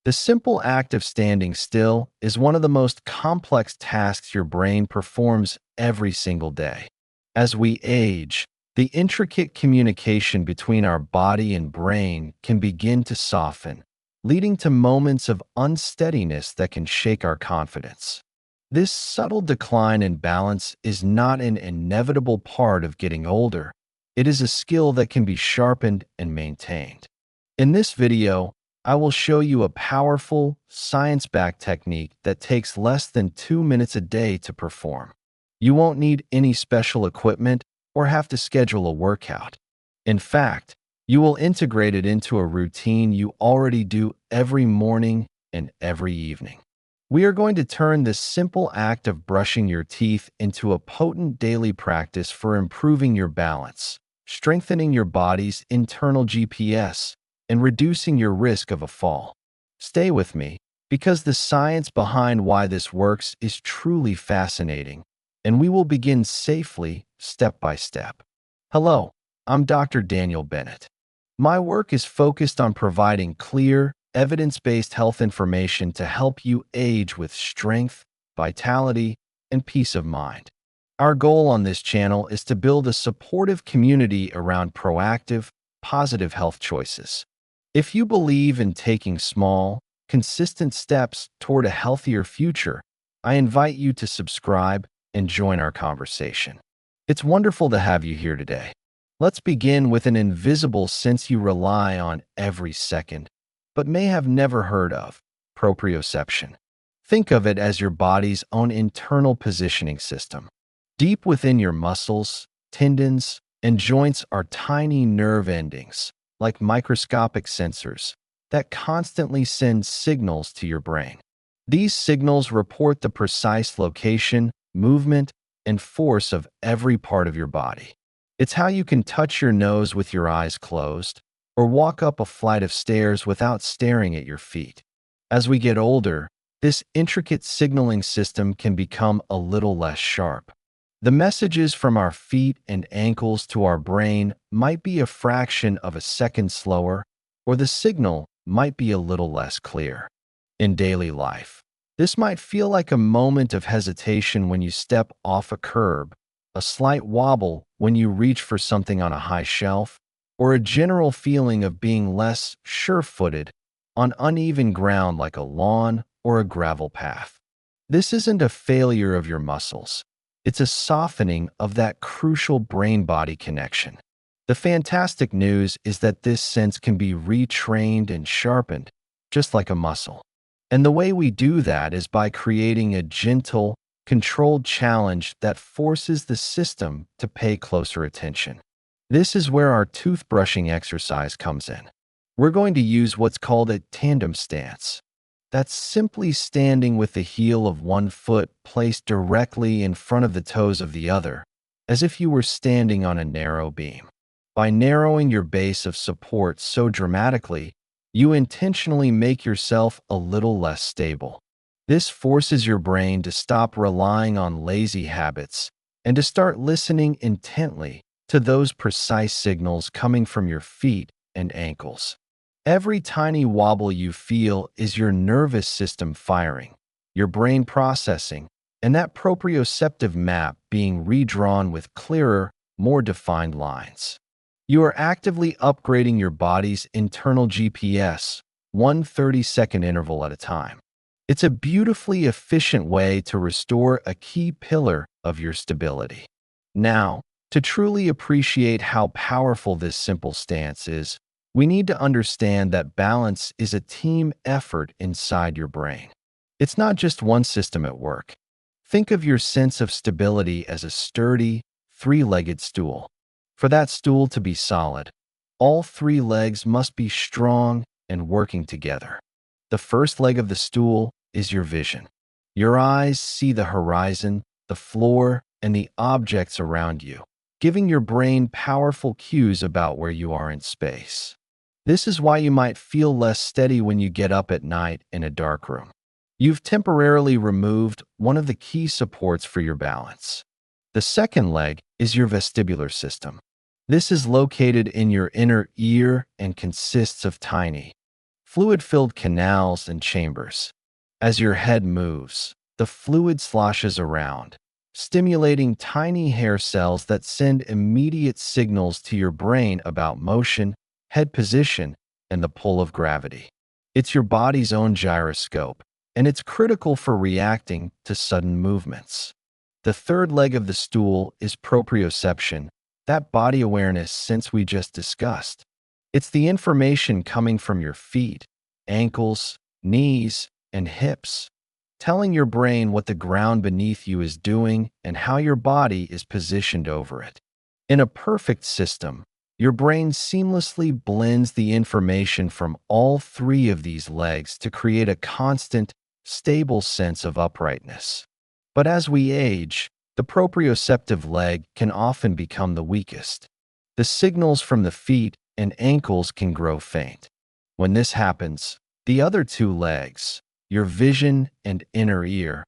The simple act of standing still is one of the most complex tasks your brain performs every single day. As we age, the intricate communication between our body and brain can begin to soften, leading to moments of unsteadiness that can shake our confidence. This subtle decline in balance is not an inevitable part of getting older. It is a skill that can be sharpened and maintained. In this video, I will show you a powerful, science-backed technique that takes less than 2 minutes a day to perform. You won't need any special equipment or have to schedule a workout. In fact, you will integrate it into a routine you already do every morning and every evening. We are going to turn this simple act of brushing your teeth into a potent daily practice for improving your balance, strengthening your body's internal GPS, and reducing your risk of a fall. Stay with me, because the science behind why this works is truly fascinating, and we will begin safely, step by step. Hello, I'm Dr. Daniel Bennett. My work is focused on providing clear, evidence-based health information to help you age with strength, vitality, and peace of mind. Our goal on this channel is to build a supportive community around proactive, positive health choices. If you believe in taking small, consistent steps toward a healthier future, I invite you to subscribe and join our conversation. It's wonderful to have you here today. Let's begin with an invisible sense you rely on every second, but may have never heard of: proprioception. Think of it as your body's own internal positioning system. Deep within your muscles, tendons, and joints are tiny nerve endings, like microscopic sensors, that constantly send signals to your brain. These signals report the precise location, movement, and force of every part of your body. It's how you can touch your nose with your eyes closed, or walk up a flight of stairs without staring at your feet. As we get older, this intricate signaling system can become a little less sharp. The messages from our feet and ankles to our brain might be a fraction of a second slower, or the signal might be a little less clear. In daily life, this might feel like a moment of hesitation when you step off a curb, a slight wobble when you reach for something on a high shelf, or a general feeling of being less sure-footed on uneven ground like a lawn or a gravel path. This isn't a failure of your muscles. It's a softening of that crucial brain-body connection. The fantastic news is that this sense can be retrained and sharpened, just like a muscle. And the way we do that is by creating a gentle, controlled challenge that forces the system to pay closer attention. This is where our toothbrushing exercise comes in. We're going to use what's called a tandem stance. That's simply standing with the heel of one foot placed directly in front of the toes of the other, as if you were standing on a narrow beam. By narrowing your base of support so dramatically, you intentionally make yourself a little less stable. This forces your brain to stop relying on lazy habits and to start listening intently to those precise signals coming from your feet and ankles. Every tiny wobble you feel is your nervous system firing, your brain processing, and that proprioceptive map being redrawn with clearer, more defined lines. You are actively upgrading your body's internal GPS, one 30-second interval at a time. It's a beautifully efficient way to restore a key pillar of your stability. Now, to truly appreciate how powerful this simple stance is, we need to understand that balance is a team effort inside your brain. It's not just one system at work. Think of your sense of stability as a sturdy, three-legged stool. For that stool to be solid, all three legs must be strong and working together. The first leg of the stool is your vision. Your eyes see the horizon, the floor, and the objects around you, giving your brain powerful cues about where you are in space. This is why you might feel less steady when you get up at night in a dark room. You've temporarily removed one of the key supports for your balance. The second leg is your vestibular system. This is located in your inner ear and consists of tiny, fluid-filled canals and chambers. As your head moves, the fluid sloshes around, stimulating tiny hair cells that send immediate signals to your brain about motion, head position, and the pull of gravity. It's your body's own gyroscope, and it's critical for reacting to sudden movements. The third leg of the stool is proprioception, that body awareness sense we just discussed. It's the information coming from your feet, ankles, knees, and hips, telling your brain what the ground beneath you is doing and how your body is positioned over it. In a perfect system, your brain seamlessly blends the information from all three of these legs to create a constant, stable sense of uprightness. But as we age, the proprioceptive leg can often become the weakest. The signals from the feet and ankles can grow faint. When this happens, the other two legs, your vision and inner ear,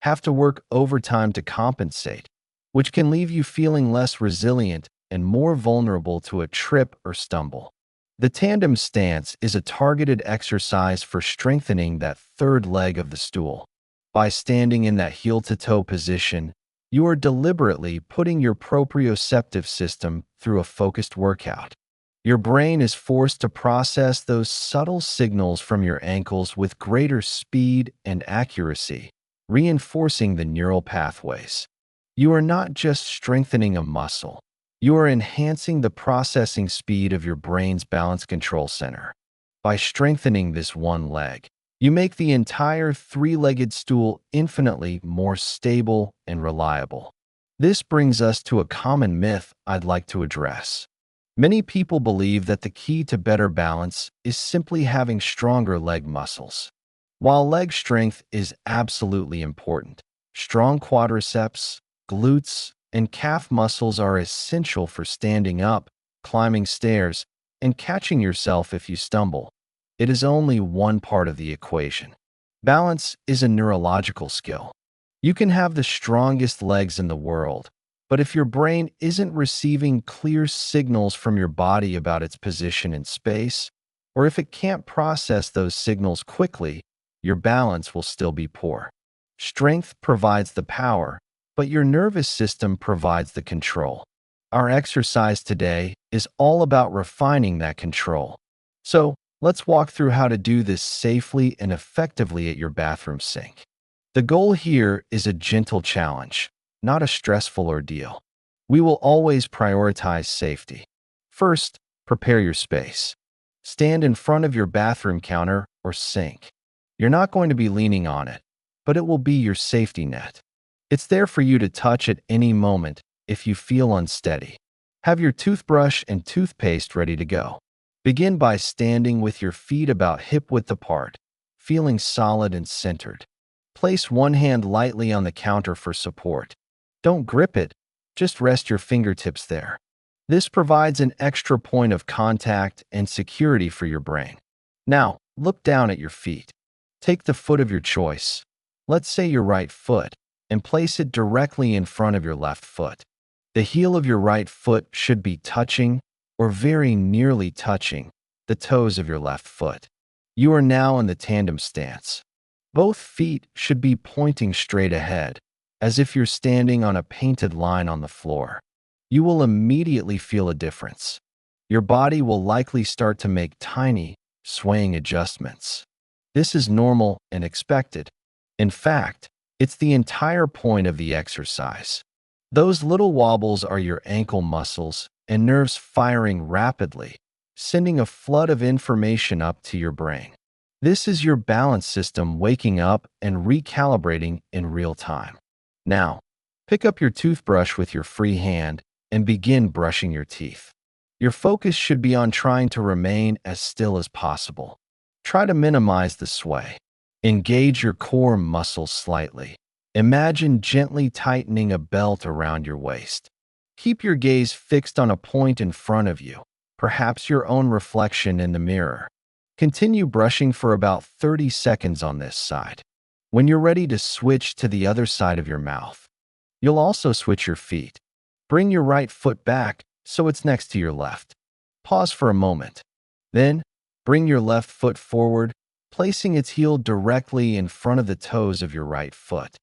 have to work overtime to compensate, which can leave you feeling less resilient and more vulnerable to a trip or stumble. The tandem stance is a targeted exercise for strengthening that third leg of the stool. By standing in that heel-to-toe position, you are deliberately putting your proprioceptive system through a focused workout. Your brain is forced to process those subtle signals from your ankles with greater speed and accuracy, reinforcing the neural pathways. You are not just strengthening a muscle. You are enhancing the processing speed of your brain's balance control center. By strengthening this one leg, you make the entire three-legged stool infinitely more stable and reliable. This brings us to a common myth I'd like to address. Many people believe that the key to better balance is simply having stronger leg muscles. While leg strength is absolutely important, strong quadriceps, glutes, and calf muscles are essential for standing up, climbing stairs, and catching yourself if you stumble. It is only one part of the equation. Balance is a neurological skill. You can have the strongest legs in the world, but if your brain isn't receiving clear signals from your body about its position in space, or if it can't process those signals quickly, your balance will still be poor. Strength provides the power, but your nervous system provides the control. Our exercise today is all about refining that control. So, let's walk through how to do this safely and effectively at your bathroom sink. The goal here is a gentle challenge, not a stressful ordeal. We will always prioritize safety. First, prepare your space. Stand in front of your bathroom counter or sink. You're not going to be leaning on it, but it will be your safety net. It's there for you to touch at any moment if you feel unsteady. Have your toothbrush and toothpaste ready to go. Begin by standing with your feet about hip-width apart, feeling solid and centered. Place one hand lightly on the counter for support. Don't grip it, just rest your fingertips there. This provides an extra point of contact and security for your brain. Now, look down at your feet. Take the foot of your choice, let's say your right foot, and place it directly in front of your left foot. The heel of your right foot should be touching, or very nearly touching, the toes of your left foot. You are now in the tandem stance. Both feet should be pointing straight ahead, as if you're standing on a painted line on the floor. You will immediately feel a difference. Your body will likely start to make tiny, swaying adjustments. This is normal and expected. In fact, it's the entire point of the exercise. Those little wobbles are your ankle muscles and nerves firing rapidly, sending a flood of information up to your brain. This is your balance system waking up and recalibrating in real time. Now, pick up your toothbrush with your free hand and begin brushing your teeth. Your focus should be on trying to remain as still as possible. Try to minimize the sway. Engage your core muscles slightly. Imagine gently tightening a belt around your waist. Keep your gaze fixed on a point in front of you, perhaps your own reflection in the mirror. Continue brushing for about 30 seconds on this side. When you're ready to switch to the other side of your mouth, you'll also switch your feet. Bring your right foot back so it's next to your left. Pause for a moment. Then, Bring your left foot forward, placing its heel directly in front of the toes of your right foot.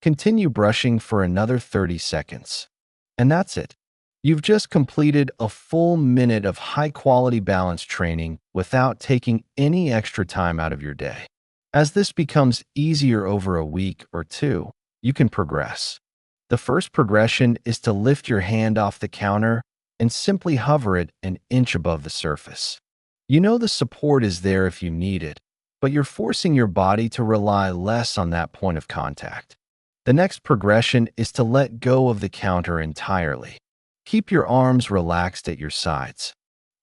Continue brushing for another 30 seconds. And that's it. You've just completed a full minute of high-quality balance training without taking any extra time out of your day. As this becomes easier over a week or two, you can progress. The first progression is to lift your hand off the counter and simply hover it an inch above the surface. You know the support is there if you need it, but you're forcing your body to rely less on that point of contact. The next progression is to let go of the counter entirely. Keep your arms relaxed at your sides.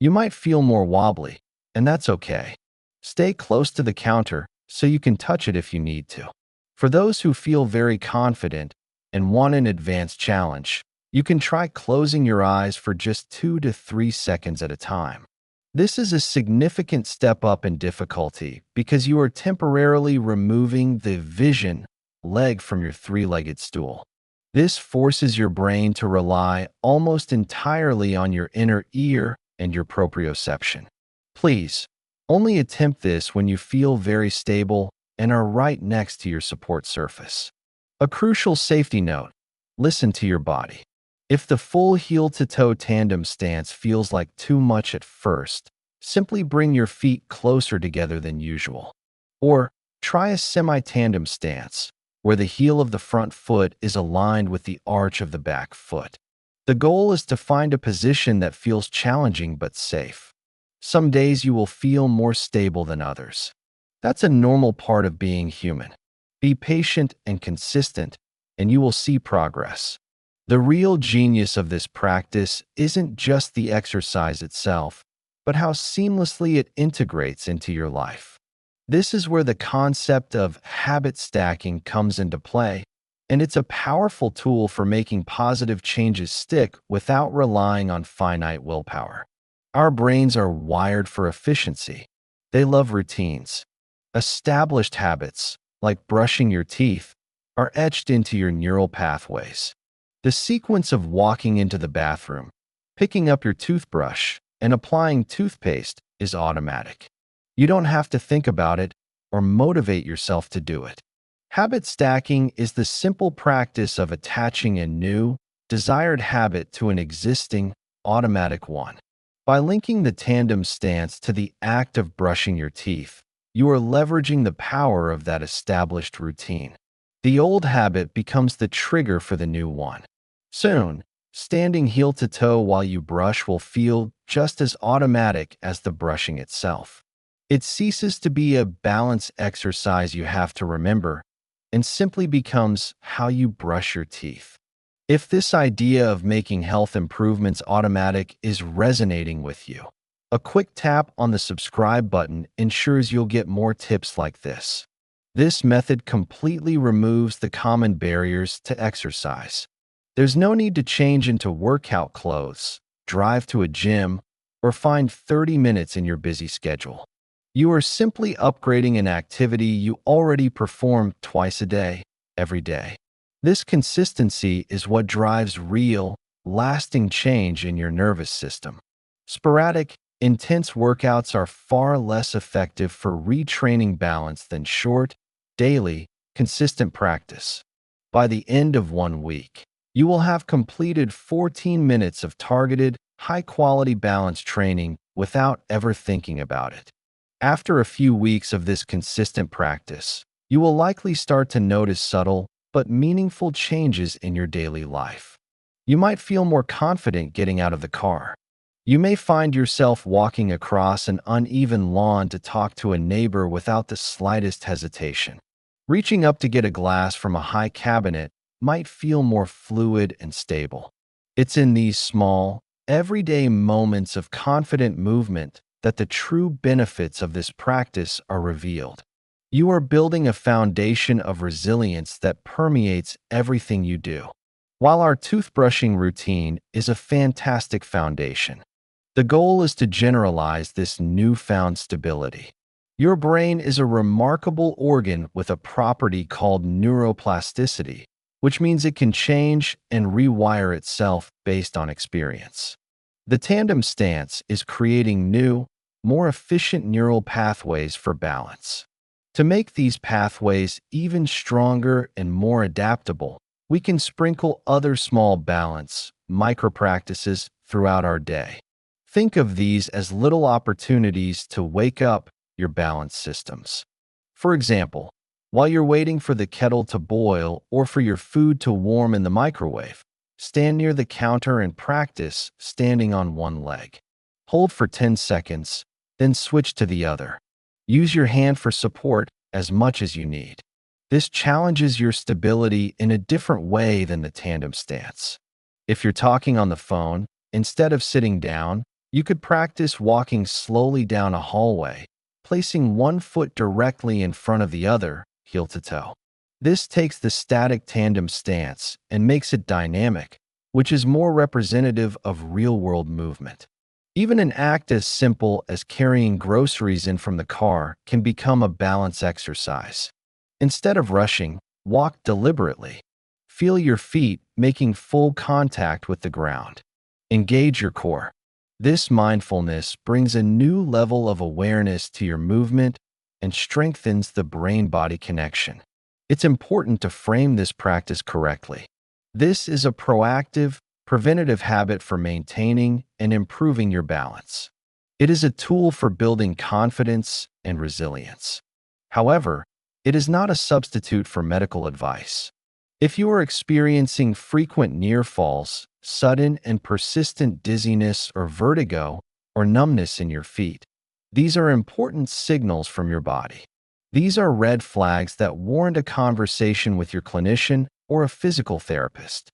You might feel more wobbly, and that's okay. Stay close to the counter so you can touch it if you need to. For those who feel very confident and want an advanced challenge, you can try closing your eyes for just 2 to 3 seconds at a time. This is a significant step up in difficulty because you are temporarily removing the vision leg from your three-legged stool. This forces your brain to rely almost entirely on your inner ear and your proprioception. Please, only attempt this when you feel very stable and are right next to your support surface. A crucial safety note: listen to your body. If the full heel-to-toe tandem stance feels like too much at first, simply bring your feet closer together than usual. Or try a semi-tandem stance, where the heel of the front foot is aligned with the arch of the back foot. The goal is to find a position that feels challenging but safe. Some days you will feel more stable than others. That's a normal part of being human. Be patient and consistent, and you will see progress. The real genius of this practice isn't just the exercise itself, but how seamlessly it integrates into your life. This is where the concept of habit stacking comes into play, and it's a powerful tool for making positive changes stick without relying on finite willpower. Our brains are wired for efficiency. They love routines. Established habits, like brushing your teeth, are etched into your neural pathways. The sequence of walking into the bathroom, picking up your toothbrush, and applying toothpaste is automatic. You don't have to think about it or motivate yourself to do it. Habit stacking is the simple practice of attaching a new, desired habit to an existing, automatic one. By linking the tandem stance to the act of brushing your teeth, you are leveraging the power of that established routine. The old habit becomes the trigger for the new one. Soon, standing heel to toe while you brush will feel just as automatic as the brushing itself. It ceases to be a balance exercise you have to remember and simply becomes how you brush your teeth. If this idea of making health improvements automatic is resonating with you, a quick tap on the subscribe button ensures you'll get more tips like this. This method completely removes the common barriers to exercise. There's no need to change into workout clothes, drive to a gym, or find 30 minutes in your busy schedule. You are simply upgrading an activity you already perform twice a day, every day. This consistency is what drives real, lasting change in your nervous system. Sporadic, intense workouts are far less effective for retraining balance than short, daily, consistent practice. By the end of 1 week, you will have completed 14 minutes of targeted, high-quality balance training without ever thinking about it. After a few weeks of this consistent practice, you will likely start to notice subtle but meaningful changes in your daily life. You might feel more confident getting out of the car. You may find yourself walking across an uneven lawn to talk to a neighbor without the slightest hesitation. Reaching up to get a glass from a high cabinet might feel more fluid and stable. It's in these small, everyday moments of confident movement that the true benefits of this practice are revealed. You are building a foundation of resilience that permeates everything you do. While our toothbrushing routine is a fantastic foundation, the goal is to generalize this newfound stability. Your brain is a remarkable organ with a property called neuroplasticity, which means it can change and rewire itself based on experience. The tandem stance is creating new, more efficient neural pathways for balance. To make these pathways even stronger and more adaptable, we can sprinkle other small balance, micro practices throughout our day. Think of these as little opportunities to wake up your balance systems. For example, while you're waiting for the kettle to boil or for your food to warm in the microwave, stand near the counter and practice standing on one leg. Hold for 10 seconds, then switch to the other. Use your hand for support as much as you need. This challenges your stability in a different way than the tandem stance. If you're talking on the phone, instead of sitting down, you could practice walking slowly down a hallway, placing one foot directly in front of the other, heel to toe. This takes the static tandem stance and makes it dynamic, which is more representative of real-world movement. Even an act as simple as carrying groceries in from the car can become a balance exercise. Instead of rushing, walk deliberately. Feel your feet making full contact with the ground. Engage your core. This mindfulness brings a new level of awareness to your movement and strengthens the brain-body connection. It's important to frame this practice correctly. This is a proactive, preventative habit for maintaining and improving your balance. It is a tool for building confidence and resilience. However, it is not a substitute for medical advice. If you are experiencing frequent near falls, sudden and persistent dizziness or vertigo, or numbness in your feet, these are important signals from your body. These are red flags that warrant a conversation with your clinician or a physical therapist.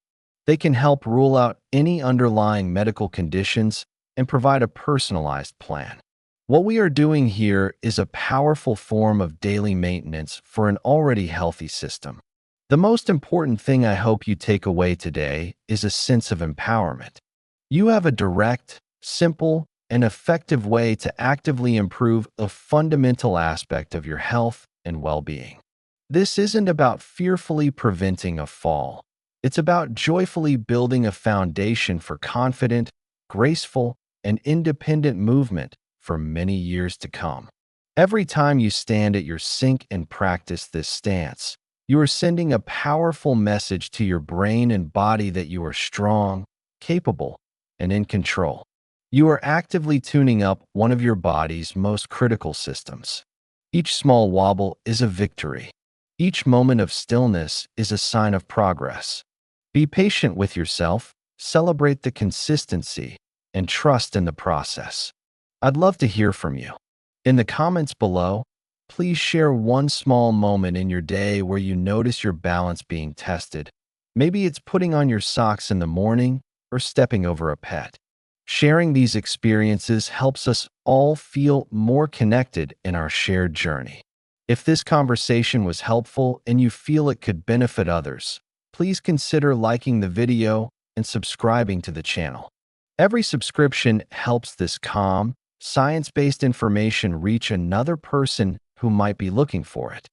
They can help rule out any underlying medical conditions and provide a personalized plan. What we are doing here is a powerful form of daily maintenance for an already healthy system. The most important thing I hope you take away today is a sense of empowerment. You have a direct, simple, and effective way to actively improve a fundamental aspect of your health and well-being. This isn't about fearfully preventing a fall. It's about joyfully building a foundation for confident, graceful, and independent movement for many years to come. Every time you stand at your sink and practice this stance, you are sending a powerful message to your brain and body that you are strong, capable, and in control. You are actively tuning up one of your body's most critical systems. Each small wobble is a victory. Each moment of stillness is a sign of progress. Be patient with yourself, celebrate the consistency, and trust in the process. I'd love to hear from you. In the comments below, please share one small moment in your day where you notice your balance being tested. Maybe it's putting on your socks in the morning or stepping over a pet. Sharing these experiences helps us all feel more connected in our shared journey. If this conversation was helpful and you feel it could benefit others, please consider liking the video and subscribing to the channel. Every subscription helps this calm, science-based information reach another person who might be looking for it.